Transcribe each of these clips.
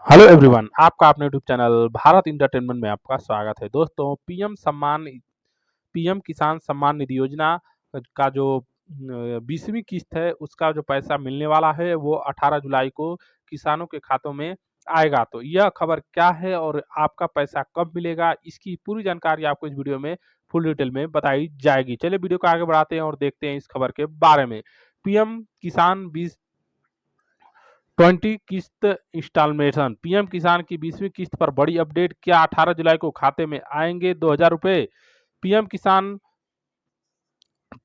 Hello everyone, आपका अपने YouTube channel Bharat entertainment में आपका स्वागत है। दोस्तों, पीएम किसान सम्मान निधि योजना का जो 20वीं किस्त है, उसका जो पैसा मिलने वाला है वो 18 जुलाई को किसानों के खातों में आएगा। तो यह खबर क्या है और आपका पैसा कब मिलेगा, इसकी पूरी जानकारी आपको इस वीडियो में फुल डिटेल में बताई जाएगी। चलिए वीडियो को आगे बढ़ाते हैं और देखते हैं इस खबर के बारे में। पीएम किसान 20 किस्त इंस्टॉलमेशन। पीएम किसान की 20वीं किस्त पर बड़ी अपडेट। क्या 18 जुलाई को खाते में आएंगे 2,000 रुपए? पीएम किसान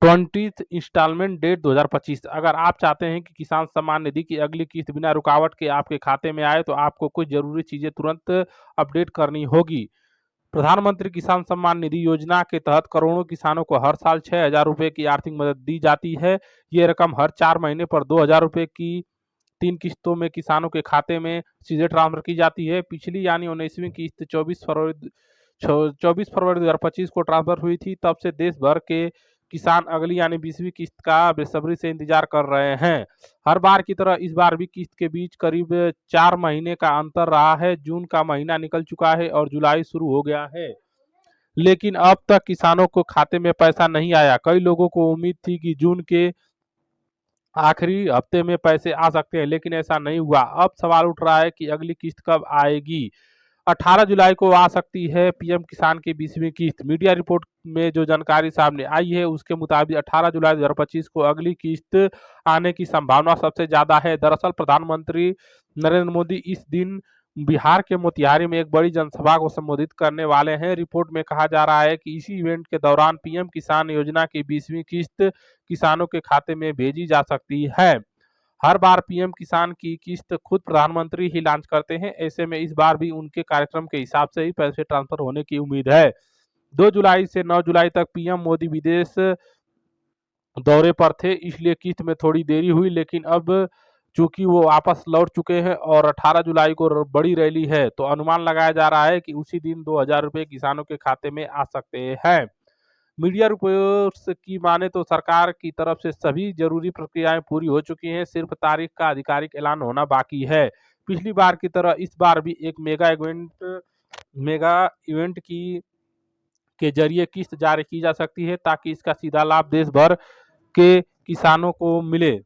20th इंस्टॉलमेंट डेट 2025। अगर आप चाहते हैं कि किसान सम्मान निधि की अगली किस्त बिना रुकावट के आपके खाते में आए, तो आपको कुछ जरूरी चीजें तुरंत अपडेट करनी होगी। प्रधानमंत्री किसान सम्मान निधि योजना के तहत करोड़ों किसानों को हर साल 6,000 रुपए की आर्थिक मदद दी जाती है। ये रकम हर 4 महीने पर 2,000 रुपए की 3 किस्तों में किसानों के खाते में सीधे ट्रांसफर की जाती है। पिछली यानी 19वीं किस्त 24 फरवरी 2025 को ट्रांसफर हुई थी। तब से देश भर के किसान अगली यानी 20वीं किस्त का बेसब्री से इंतजार कर रहे हैं। हर बार की तरह इस बार भी किस्त के बीच करीब 4 महीने का अंतर रहा है। जून का महीना निकल चुका है और जुलाई शुरू हो गया है, लेकिन अब तक किसानों को खाते में पैसा नहीं आया। कई लोगों को उम्मीद थी कि जून के आखिरी हफ्ते में पैसे आ सकते हैं, लेकिन ऐसा नहीं हुआ। अब सवाल उठ रहा है कि अगली किस्त कब आएगी। 18 जुलाई को आ सकती है पीएम किसान की 20वीं किस्त। मीडिया रिपोर्ट में जो जानकारी सामने आई है उसके मुताबिक 18 जुलाई 2025 को अगली किस्त आने की संभावना सबसे ज्यादा है। दरअसल प्रधानमंत्री नरेंद्र मोदी इस दिन बिहार के मोतिहारी में एक बड़ी जनसभा को संबोधित करने वाले हैं। रिपोर्ट में कहा जा रहा है कि इसी इवेंट के दौरान पीएम किसान योजना की 20वीं किस्त किसानों के खाते में भेजी जा सकती है। हर बार पीएम किसान की किस्त खुद प्रधानमंत्री ही लॉन्च करते हैं। ऐसे में इस बार भी उनके कार्यक्रम के हिसाब से ही पैसे ट्रांसफर होने की उम्मीद है। 2 जुलाई से 9 जुलाई तक पीएम मोदी विदेश दौरे पर थे, इसलिए किस्त में थोड़ी देरी हुई, लेकिन अब चूंकि वो वापस लौट चुके हैं और 18 जुलाई को बड़ी रैली है, तो अनुमान लगाया जा रहा है कि उसी दिन 2,000 रुपए किसानों के खाते में आ सकते हैं। मीडिया रिपोर्ट्स की माने तो सरकार की तरफ से सभी जरूरी प्रक्रियाएं पूरी हो चुकी हैं, सिर्फ तारीख का आधिकारिक ऐलान होना बाकी है। पिछली बार की तरह इस बार भी एक मेगा इवेंट की के जरिए किस्त जारी की जा सकती है, ताकि इसका सीधा लाभ देश भर के किसानों को मिले।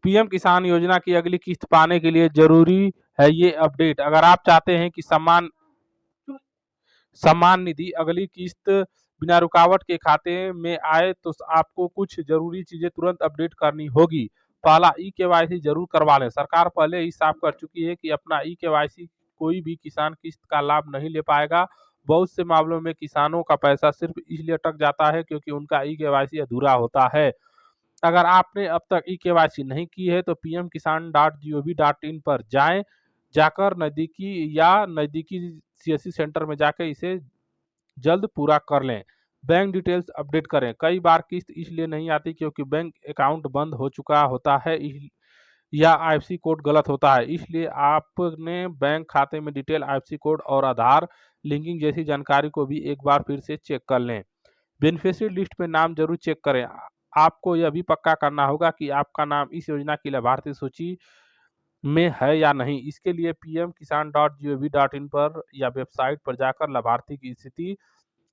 पीएम किसान योजना की अगली किस्त पाने के लिए जरूरी है ये अपडेट। अगर आप चाहते हैं कि सम्मान निधि अगली किस्त बिना रुकावट के खाते में आए, तो आपको कुछ जरूरी चीजें तुरंत अपडेट करनी होगी। पहला, ई केवाईसी जरूर करवा लें। सरकार पहले ही साफ कर चुकी है कि अपना ई केवाईसी कोई भी किसान किस्त का लाभ नहीं ले पाएगा। बहुत से मामलों में किसानों का पैसा सिर्फ इसलिए अटक जाता है क्योंकि उनका ई केवाईसी अधूरा होता है। अगर आपने अब तक ई केवाईसी नहीं की है तो pmkisan.gov.in पर जाकर नजदीकी सीएससी सेंटर में जाकर इसे जल्द पूरा कर लें। बैंक डिटेल्स अपडेट करें। कई बार किस्त इसलिए नहीं आती क्योंकि बैंक अकाउंट बंद हो चुका होता है या आईएफएससी कोड गलत होता है, इसलिए आपने बैंक खाते में डिटेल, आईएफएससी कोड और आधार लिंकिंग जैसी जानकारी को भी एक बार फिर से चेक कर लें। बेनिफिशियरी लिस्ट में नाम जरूर चेक करें। आपको यह भी पक्का करना होगा कि आपका नाम इस योजना की लाभार्थी सूची में है या नहीं। इसके लिए pmkisan.gov.in पर या वेबसाइट पर जाकर लाभार्थी की स्थिति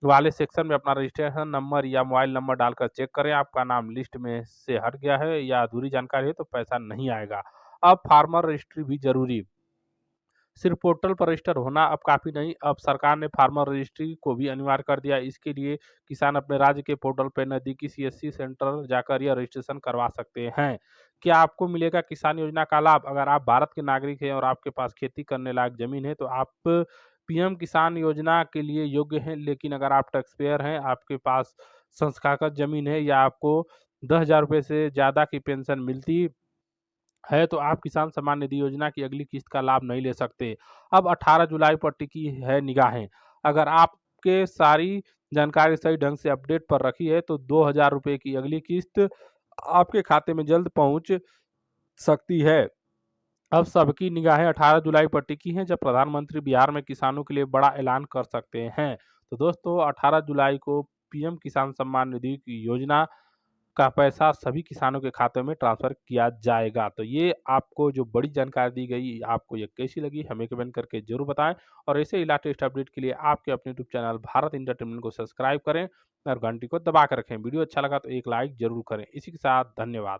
वाले सेक्शन में अपना रजिस्ट्रेशन नंबर या मोबाइल नंबर डालकर चेक करें। आपका नाम लिस्ट में से हट गया है या अधूरी जानकारी है तो पैसा नहीं आएगा। अब फार्मर रजिस्ट्री भी जरूरी। सिर्फ पोर्टल पर रजिस्टर होना अब काफी नहीं, अब सरकार ने फार्मर रजिस्ट्री को भी अनिवार्य कर दिया। इसके लिए किसान अपने राज्य के पोर्टल पर नजदीकी सीएससी सेंटर जाकर यह रजिस्ट्रेशन करवा सकते हैं। क्या आपको मिलेगा किसान योजना का लाभ? अगर आप भारत के नागरिक हैं और आपके पास खेती करने लायक जमीन है तो आप पीएम किसान योजना के लिए योग्य हैं। लेकिन अगर आप टैक्स पेयर हैं, आपके पास संस्थागत जमीन है या आपको 10,000 रुपये से ज्यादा की पेंशन मिलती है, तो आप किसान सम्मान निधि योजना की अगली किस्त का लाभ नहीं ले सकते। अब 18 जुलाई पर टिकी है निगाहें। अगर आपके सारी जानकारी सही ढंग से अपडेट पर रखी है तो 2,000 रुपये की अगली किस्त आपके खाते में जल्द पहुंच सकती है। अब सबकी निगाहें 18 जुलाई पर टिकी हैं, जब प्रधानमंत्री बिहार में किसानों के लिए बड़ा ऐलान कर सकते हैं। तो दोस्तों, 18 जुलाई को पीएम किसान सम्मान निधि की योजना का पैसा सभी किसानों के खातों में ट्रांसफ़र किया जाएगा। तो ये आपको जो बड़ी जानकारी दी गई, आपको ये कैसी लगी हमें कमेंट करके ज़रूर बताएँ और ऐसे ही लेटेस्ट अपडेट के लिए आपके अपने यूट्यूब चैनल भारत एंटरटेनमेंट को सब्सक्राइब करें और घंटी को दबा कर रखें। वीडियो अच्छा लगा तो एक लाइक ज़रूर करें। इसी के साथ धन्यवाद।